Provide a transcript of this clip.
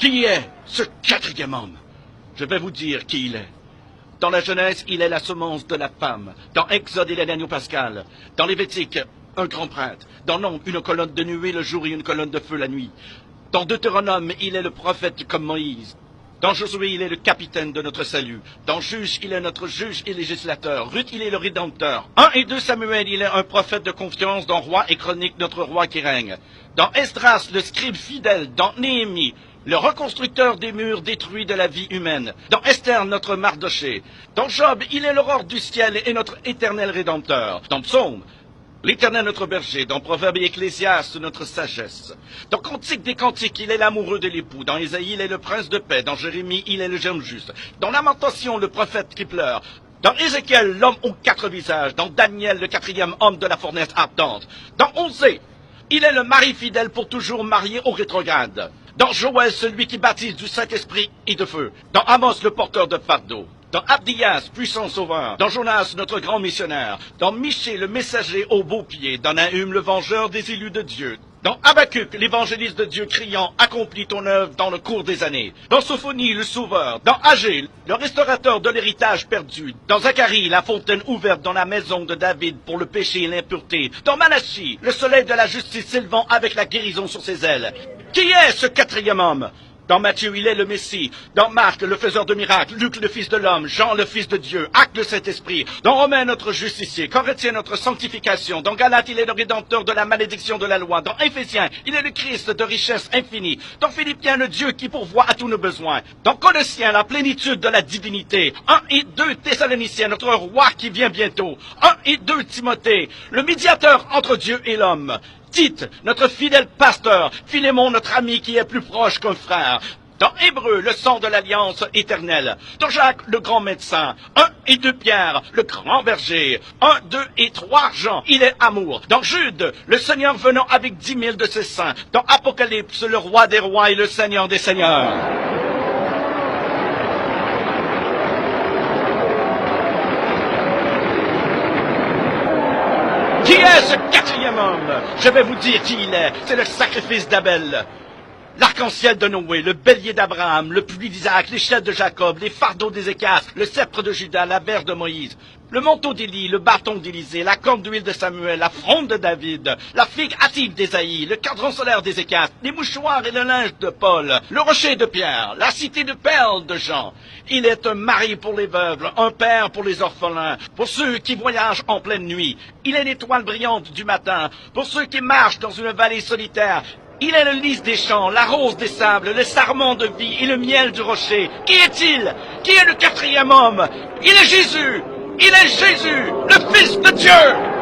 Qui est ce quatrième homme? Je vais vous dire qui il est. Dans la Genèse, il est la semence de la femme. Dans Exode, il est l'agneau pascal. Dans Lévitique, un grand prêtre. Dans Nombre, une colonne de nuée le jour et une colonne de feu la nuit. Dans Deutéronome, il est le prophète comme Moïse. Dans Josué, il est le capitaine de notre salut. Dans Juge, il est notre juge et législateur. Ruth, il est le rédempteur. 1 et 2 Samuel, il est un prophète de confiance. Dans Roi et Chronique, notre roi qui règne. Dans Esdras, le scribe fidèle. Dans Néhémie, le reconstructeur des murs détruits de la vie humaine. Dans Esther, notre Mardoché. Dans Job, il est l'aurore du ciel et notre éternel rédempteur. Dans Psaume, l'Éternel notre berger. Dans Proverbe et Ecclésiaste, notre sagesse. Dans Cantique des Cantiques, il est l'amoureux de l'époux. Dans Ésaïe, il est le prince de paix. Dans Jérémie, il est le germe juste. Dans Lamentation, le prophète qui pleure. Dans Ézéchiel, l'homme aux 4 visages. Dans Daniel, le 4e homme de la fournaise ardente. Dans Osée, il est le mari fidèle pour toujours marié au rétrograde. Dans Joël, celui qui baptise du Saint-Esprit et de feu. Dans Amos, le porteur de fardeau. Dans Abdias, puissant sauveur. Dans Jonas, notre grand missionnaire. Dans Michée, le messager au beau pied. Dans Nahum, le vengeur des élus de Dieu. Dans Habacuc, l'évangéliste de Dieu criant « Accomplis ton œuvre dans le cours des années ». Dans Sophonie, le sauveur. Dans Agé, le restaurateur de l'héritage perdu. Dans Zacharie, la fontaine ouverte dans la maison de David pour le péché et l'impureté. Dans Malachie, le soleil de la justice s'élevant avec la guérison sur ses ailes. Qui est ce quatrième homme? Dans Matthieu, il est le Messie. Dans Marc, le faiseur de miracles. Luc, le Fils de l'homme. Jean, le Fils de Dieu. Acte, le Saint-Esprit. Dans Romains, notre justicier. Corinthiens, notre sanctification. Dans Galates, il est le rédempteur de la malédiction de la loi. Dans Éphésiens, il est le Christ de richesse infinie. Dans Philippiens, le Dieu qui pourvoit à tous nos besoins. Dans Colossiens, la plénitude de la divinité. 1 et 2 Thessaloniciens, notre roi qui vient bientôt. 1 et 2 Timothée, le médiateur entre Dieu et l'homme. Tite, notre fidèle pasteur, Philémon, notre ami qui est plus proche qu'un frère. Dans Hébreu, le sang de l'alliance éternelle. Dans Jacques, le grand médecin. 1 et 2 Pierre, le grand berger. 1, 2 et 3 Jean, il est amour. Dans Jude, le Seigneur venant avec 10 000 de ses saints. Dans Apocalypse, le roi des rois et le Seigneur des seigneurs. Qui est ce quatrième homme? Je vais vous dire qui il est. C'est le sacrifice d'Abel. L'arc-en-ciel de Noé, le bélier d'Abraham, le pluie d'Isaac, l'échelle de Jacob, les fardeaux d'Ézéchias, le sceptre de Judas, la verge de Moïse, le manteau d'Élie, le bâton d'Élisée, la corne d'huile de Samuel, la fronde de David, la figue hâtive d'Ésaïe, le cadran solaire d'Ézéchias, les mouchoirs et le linge de Paul, le rocher de Pierre, la cité de perles de Jean. Il est un mari pour les veuves, un père pour les orphelins, pour ceux qui voyagent en pleine nuit. Il est l'étoile brillante du matin, pour ceux qui marchent dans une vallée solitaire. Il est le lys des champs, la rose des sables, le sarment de vie et le miel du rocher. Qui est-il? Qui est le quatrième homme? Il est Jésus! Il est Jésus, le Fils de Dieu!